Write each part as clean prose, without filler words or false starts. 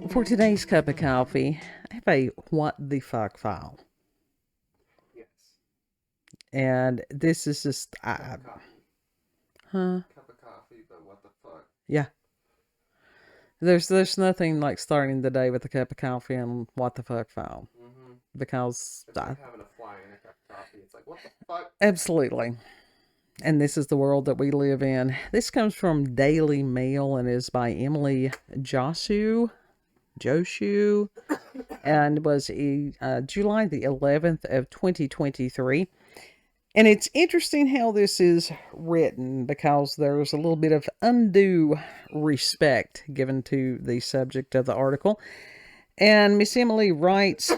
For today's cup of coffee, I have a what the fuck file. Yes. And this is just, Cup of coffee. huh? Cup of coffee, but what the fuck? Yeah. There's nothing like starting the day with a cup of coffee and what the fuck file. Mm-hmm. Because, It's like having a fly in a cup of coffee. It's like, what the fuck? absolutely. And this is the world that we live in. This comes from Daily Mail and is by Emily Joshu. And was July the 11th of 2023. And it's interesting how this is written because there's a little bit of undue respect given to the subject of the article. And Miss Emily writes,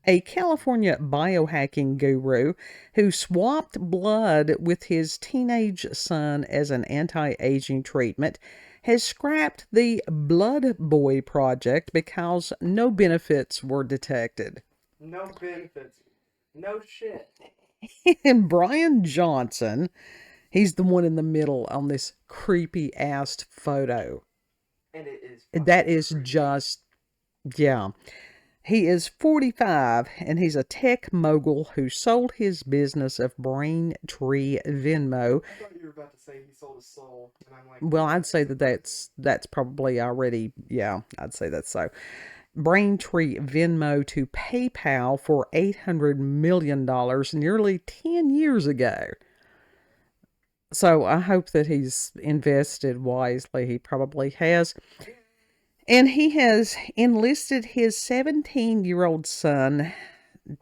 a California biohacking guru who swapped blood with his teenage son as an anti-aging treatment has scrapped the Blood Boy project because no benefits were detected. No benefits. No shit. And Brian Johnson, he's the one in the middle on this creepy ass photo. And it is. That is creepy. just, yeah. He is 45 and he's a tech mogul who sold his business of Braintree Venmo. I thought you were about to say he sold his soul, and I'm like, well, I'd say that's probably already, yeah, I'd say that's so. Braintree Venmo to PayPal for $800 million nearly 10 years ago. So I hope that he's invested wisely. He probably has. And he has enlisted his 17-year-old son,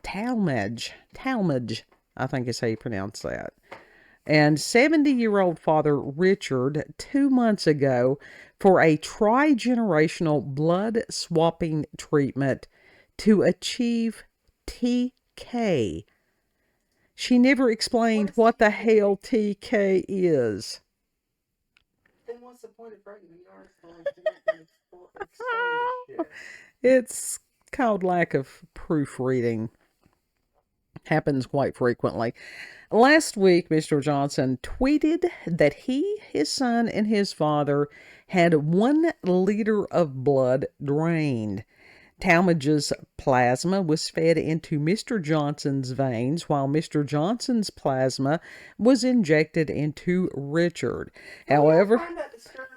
Talmadge, I think is how you pronounce that, and 70-year-old father Richard 2 months ago for a tri-generational blood swapping treatment to achieve TK. She never explained what the hell TK is. Then what's the point of writing the article? It's called lack of proofreading. Happens quite frequently. Last week, Mr. Johnson tweeted that he, his son, and his father had 1 liter of blood drained. Talmadge's plasma was fed into Mr. Johnson's veins, while Mr. Johnson's plasma was injected into Richard. However, I find that disturbing.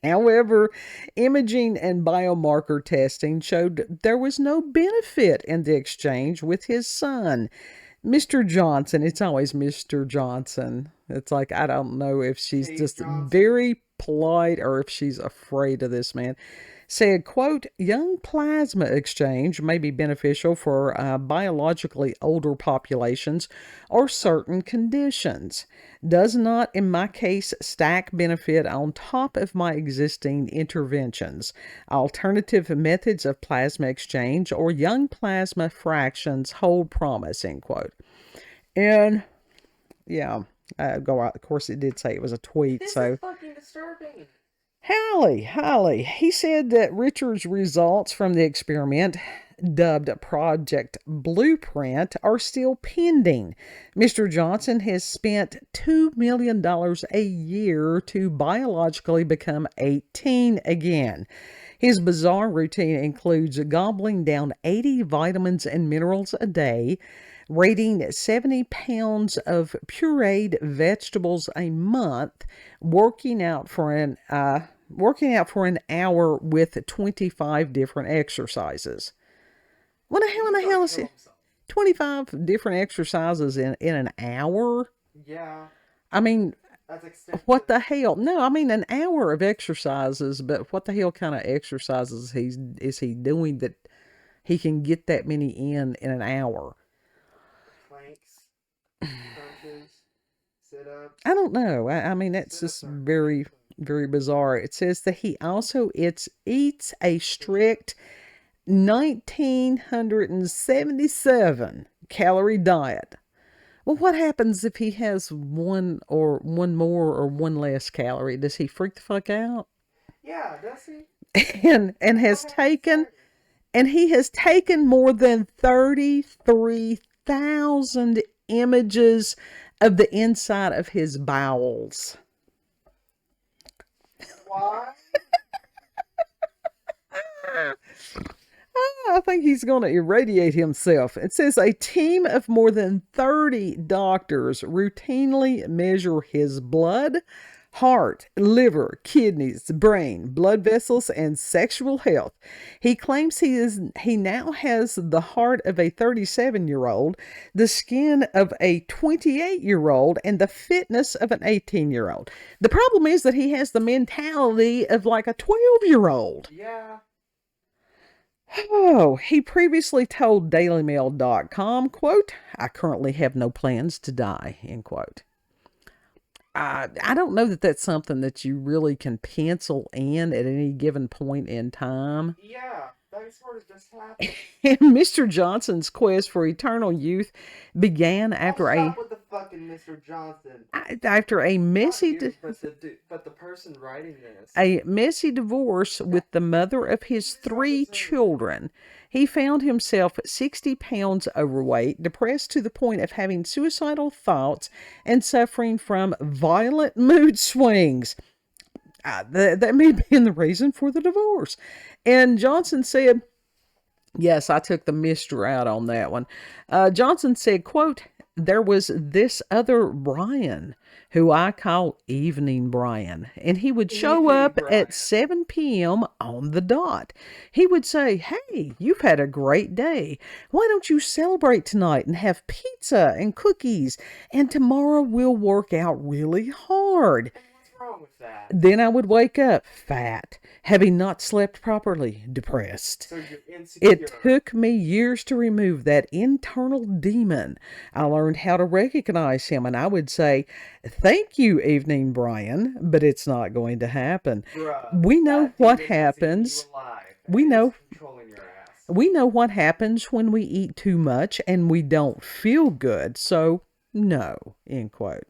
However, imaging and biomarker testing showed there was no benefit in the exchange with his son. Mr. Johnson, it's always Mr. Johnson. It's like, I don't know if she's just very polite or if she's afraid of this man. Said, quote, young plasma exchange may be beneficial for biologically older populations or certain conditions. Does not, in my case, stack benefit on top of my existing interventions. Alternative methods of plasma exchange or young plasma fractions hold promise, end quote. And, yeah, go out. Of course, it did say it was a tweet, this so. Is fucking disturbing. Holly, he said that Richard's results from the experiment, dubbed Project Blueprint, are still pending. Mr. Johnson has spent $2 million a year to biologically become 18 again. His bizarre routine includes gobbling down 80 vitamins and minerals a day, raiding 70 pounds of pureed vegetables a month, working out for an hour with 25 different exercises. What the hell in the hell is it? 25 different exercises in an hour? Yeah. I mean, that's extensive. What the hell? No, I mean an hour of exercises, but what the hell kind of exercises is he doing that he can get that many in an hour? Planks, crunches, sit-ups. I don't know. I mean, that's just very, very bizarre. It says that he also eats a strict 1,977 calorie diet, Well, what happens if he has one more or one less calorie? Does he freak the fuck out? Yeah, does he? And That's what has happens to taken everyone. and he has taken more than 33,000 images of the inside of his bowels. Why? I think he's going to irradiate himself. It says a team of more than 30 doctors routinely measure his blood, heart, liver, kidneys, brain, blood vessels, and sexual health. He claims he now has the heart of a 37-year-old, the skin of a 28-year-old, and the fitness of an 18-year-old. The problem is that he has the mentality of like a 12-year-old. Yeah. Oh, he previously told DailyMail.com, quote, I currently have no plans to die, end quote. I don't know that that's something that you really can pencil in at any given point in time. Yeah. That sort of just happened. And Mr. Johnson's quest for eternal youth began Oh, stop with the fucking Mr. Johnson. after a Not messy you, but the person writing this. a messy divorce with the mother of his three children. He found himself 60 pounds overweight, depressed to the point of having suicidal thoughts, and suffering from violent mood swings. That may have been the reason for the divorce. And Johnson said, yes, I took the Mr. out on that one. Johnson said, quote, there was this other Brian who I call Evening Brian, and he would show Evening up Brian. at 7 p.m. on the dot. He would say, hey, you've had a great day. Why don't you celebrate tonight and have pizza and cookies? And tomorrow we'll work out really hard. And what's wrong with that? Then I would wake up fat, having not slept properly, depressed. So you're insecure. It took me years to remove that internal demon. I learned how to recognize him, and I would say, thank you, Evening Brian, but it's not going to happen. Bruh, We know that what demon is eating happens. you alive, We and know it's controlling your ass. we know what happens when we eat too much and we don't feel good. So, no, end quote.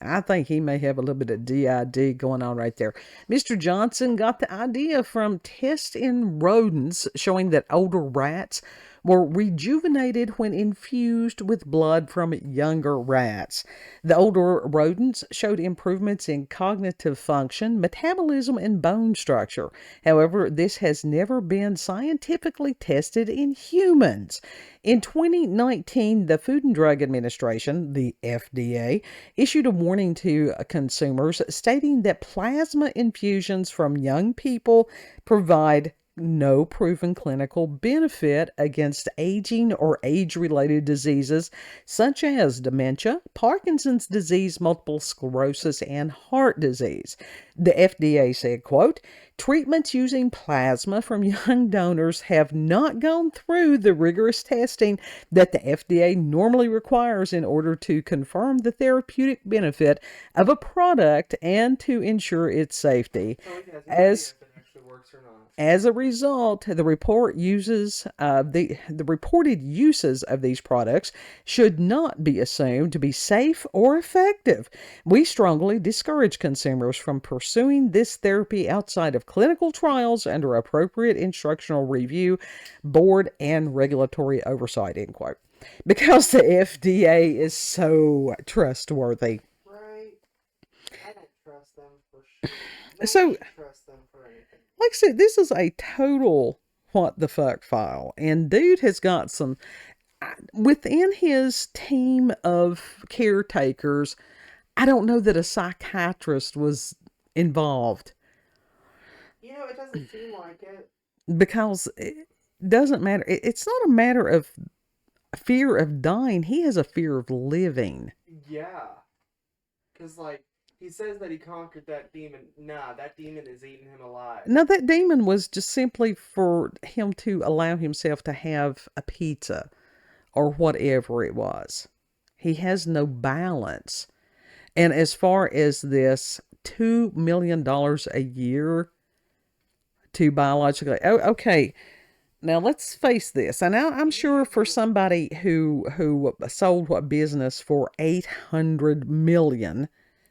I think he may have a little bit of DID going on right there. Mr. Johnson got the idea from tests in rodents showing that older rats were rejuvenated when infused with blood from younger rats. The older rodents showed improvements in cognitive function, metabolism, and bone structure. However, this has never been scientifically tested in humans. In 2019, the Food and Drug Administration, the FDA, issued a warning to consumers stating that plasma infusions from young people provide no proven clinical benefit against aging or age-related diseases such as dementia, Parkinson's disease, multiple sclerosis, and heart disease. The FDA said, quote, treatments using plasma from young donors have not gone through the rigorous testing that the FDA normally requires in order to confirm the therapeutic benefit of a product and to ensure its safety. So he has no idea As if it actually works or not. as a result, the report uses the reported uses of these products should not be assumed to be safe or effective. We strongly discourage consumers from pursuing this therapy outside of clinical trials under appropriate instructional review, board, and regulatory oversight, end quote. Because the FDA is so trustworthy. Right? I don't trust them for shit. No So, one should trust them for anything. like I said, this is a total what the fuck file. And dude has got some, within his team of caretakers, I don't know that a psychiatrist was involved You know, it doesn't seem like it. because it doesn't matter. It's not a matter of fear of dying. He has a fear of living. Yeah. Because, like, he says that he conquered that demon. Nah, that demon is eating him alive. Now, that demon was just simply for him to allow himself to have a pizza or whatever it was. He has no balance. And as far as this $2 million a year to biologically, okay, Now let's face this. And I'm sure for somebody who sold what business for 800 million,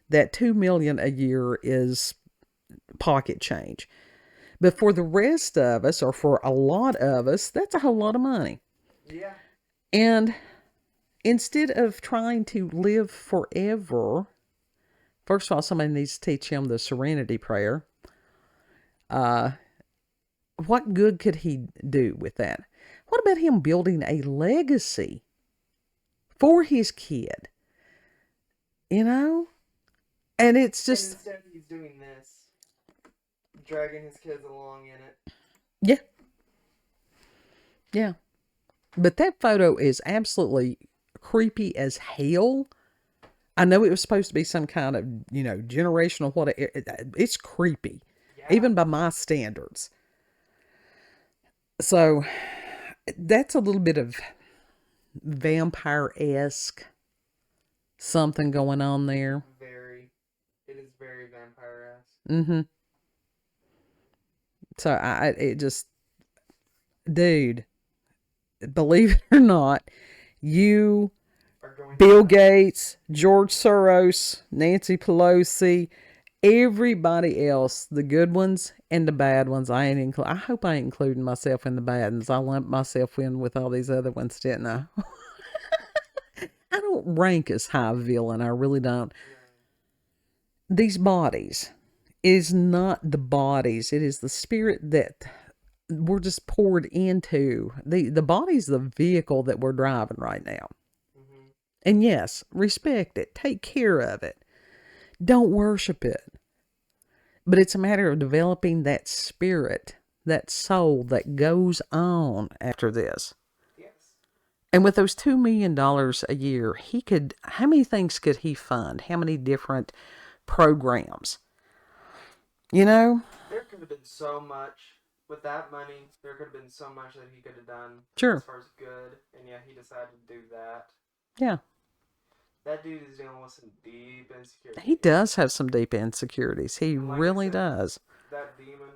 that 2 million a year is pocket change. But for the rest of us, or for a lot of us, that's a whole lot of money. Yeah. And instead of trying to live forever, first of all, somebody needs to teach him the serenity prayer. What good could he do with that? What about him building a legacy for his kid? You know? And it's And just, instead, he's doing this, dragging his kids along in it. yeah. Yeah. But that photo is absolutely creepy as hell. I know it was supposed to be some kind of, generational what it's creepy, Yeah. even by my standards. So that's a little bit of vampire-esque something going on there. It is very vampire-esque. Mm-hmm. So it just, dude, believe it or not, you, Bill Gates, George Soros, Nancy Pelosi, everybody else, the good ones and the bad ones, I hope I ain't including myself in the bad ones. I lump myself in with all these other ones, didn't I? I don't rank as high villain. I really don't. These bodies is not the bodies. It is the spirit that we're just poured into. The body's the vehicle that we're driving right now. Mm-hmm. And yes, respect it. Take care of it. Don't worship it. But it's a matter of developing that spirit, that soul that goes on after this. Yes. And with those $2 million a year, how many things could he fund? How many different programs? There could have been so much. With that money, there could have been so much that he could have done. Sure. As far as good, and yet he decided to do that. Yeah. That dude is dealing with some deep insecurities. He does have some deep insecurities. He really does. That demon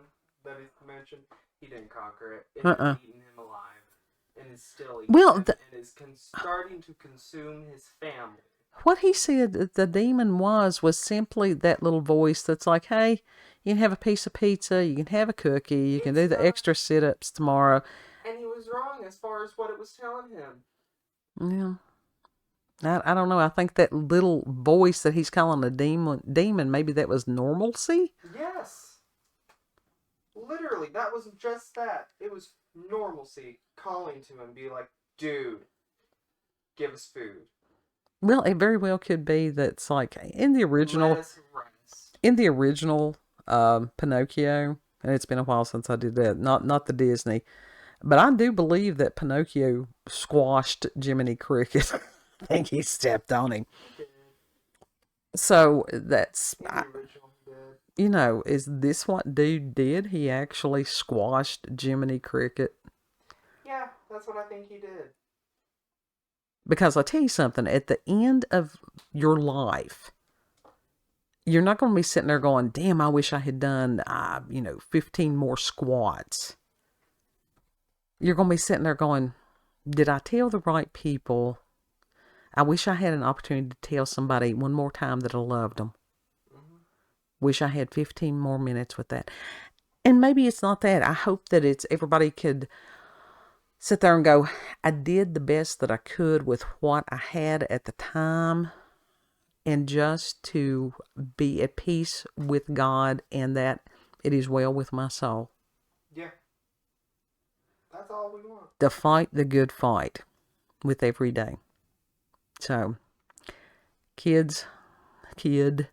that he mentioned, he didn't conquer it. It has eaten him alive. And is still eating him. And is starting to consume his family. What he said that the demon was simply that little voice that's like, hey, you can have a piece of pizza, you can have a cookie, you can do the extra sit-ups tomorrow. And he was wrong as far as what it was telling him. Yeah. I don't know. I think that little voice that he's calling a demon, maybe that was normalcy? Yes. Literally, that was just that. It was normalcy calling to him, be like, dude, give us food. Well, it very well could be that's like in the original Pinocchio, and it's been a while since I did that. Not the Disney, but I do believe that Pinocchio squashed Jiminy Cricket. I think he stepped on him. So that's, is this what dude did? He actually squashed Jiminy Cricket. Yeah, that's what I think he did. Because I'll tell you something, at the end of your life, you're not going to be sitting there going, damn, I wish I had done, 15 more squats. You're going to be sitting there going, did I tell the right people? I wish I had an opportunity to tell somebody one more time that I loved them. Mm-hmm. Wish I had 15 more minutes with that. And maybe it's not that. I hope that everybody could sit there and go, I did the best that I could with what I had at the time, and just to be at peace with God and that it is well with my soul. Yeah. That's all we want. To fight the good fight with every day. So, kid. There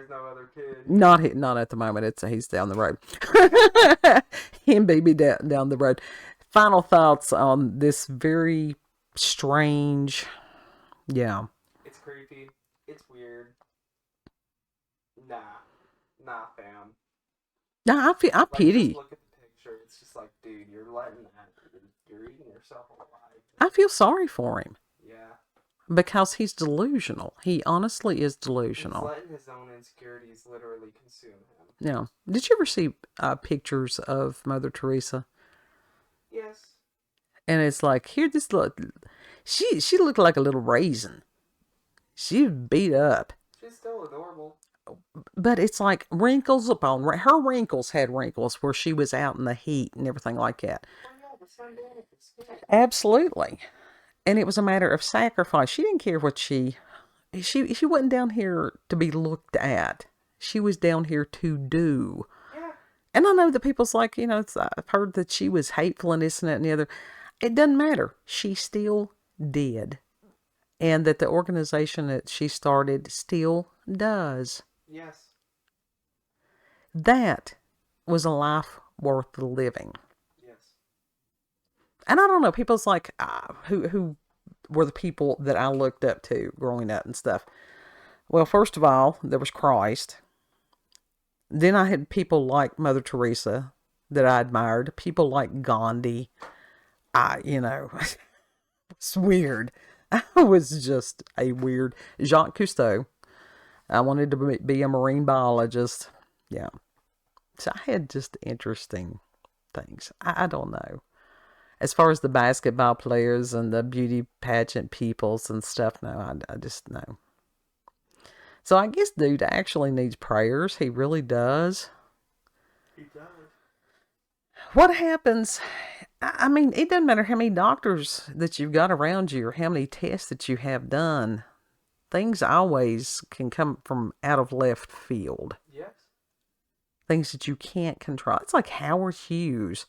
is no other kid. Not at the moment. He's down the road. Him baby down the road. Final thoughts on this very strange. Yeah. It's creepy. It's weird. Nah, fam. Nah, I pity. Just look at the picture. It's just like, dude, you're letting that. You're eating yourself alive. I feel sorry for him. Yeah. Because he's delusional. He honestly is delusional. He's letting his own insecurities literally consume him. Yeah. Did you ever see pictures of Mother Teresa? Yes. And it's like, here, this look. She looked like a little raisin. She was beat up. She's still adorable. But it's like wrinkles upon her wrinkles had wrinkles where she was out in the heat and everything like that. Oh yeah, the sun damage. Absolutely. And it was a matter of sacrifice. She didn't care what she wasn't down here to be looked at. She was down here to do. Yeah. And I know that people's like, I've heard that she was hateful and this and that and the other. It doesn't matter. She still did. And that the organization that she started still does. Yes. That was a life worth living. Yes. And I don't know, people's like, who were the people that I looked up to growing up and stuff. Well, first of all, there was Christ. Then I had people like Mother Teresa that I admired. People like Gandhi. It's weird. I was just a weird Jacques Cousteau. I wanted to be a marine biologist. Yeah. So I had just interesting things. I don't know. As far as the basketball players and the beauty pageant peoples and stuff, no, I just know. So I guess dude actually needs prayers. He really does. He does. What happens? I mean, it doesn't matter how many doctors that you've got around you or how many tests that you have done. Things always can come from out of left field. Yes. Things that you can't control. It's like Howard Hughes,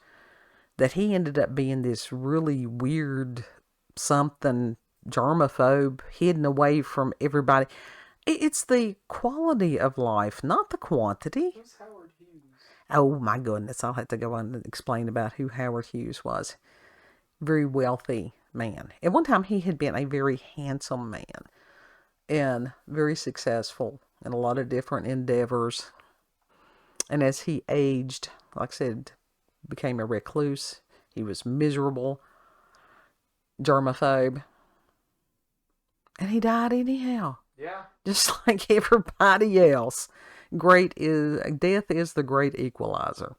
that he ended up being this really weird something, germaphobe, hidden away from everybody. It's the quality of life, not the quantity. Who's Howard Hughes? Oh my goodness, I'll have to go on and explain about who Howard Hughes was. Very wealthy man. At one time, he had been a very handsome man and very successful in a lot of different endeavors. And as he aged, like I said, became a recluse. He was miserable, germaphobe, and he died anyhow. Yeah. Just like everybody else. Death is the great equalizer.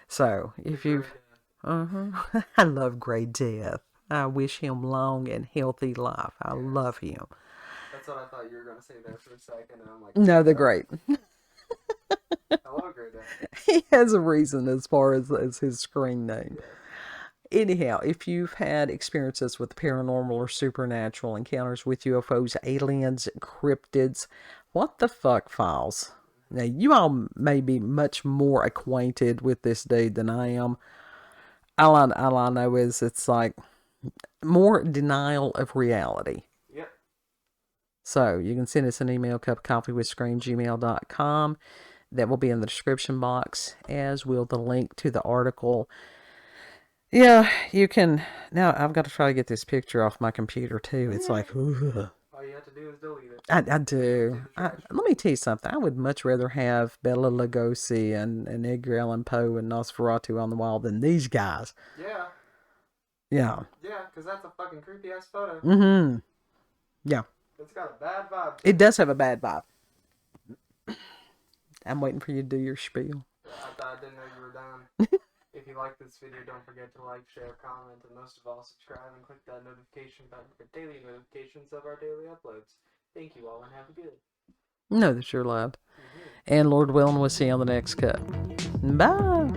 So if you, I love Great Death. I wish him long and healthy life. I love him. That's what I thought you were gonna say there for a second, and I'm like, No, the great. I love Great Death. He has a reason as far as his screen name. Yes. Anyhow, if you've had experiences with paranormal or supernatural encounters with UFOs, aliens, cryptids, what the fuck files? Now, you all may be much more acquainted with this dude than I am. All I know is it's like more denial of reality. Yep. So you can send us an email, cupofcoffeewithscream@gmail.com. That will be in the description box, as will the link to the article. Yeah, you can. Now, I've got to try to get this picture off my computer, too. It's like, ooh. All you have to do is delete it. I do. Let me tell you something. I would much rather have Bela Lugosi and Edgar Allan Poe and Nosferatu on the wall than these guys. Yeah. Yeah. Yeah, because that's a fucking creepy ass photo. Mm-hmm. Yeah. It's got a bad vibe. It does have a bad vibe. I'm waiting for you to do your spiel. I didn't know you were done. If you like this video, don't forget to like, share, comment, and most of all, subscribe and click that notification button for daily notifications of our daily uploads. Thank you all and have a good. Know that you're loved. And Lord willing, we'll see you on the next cut. Bye.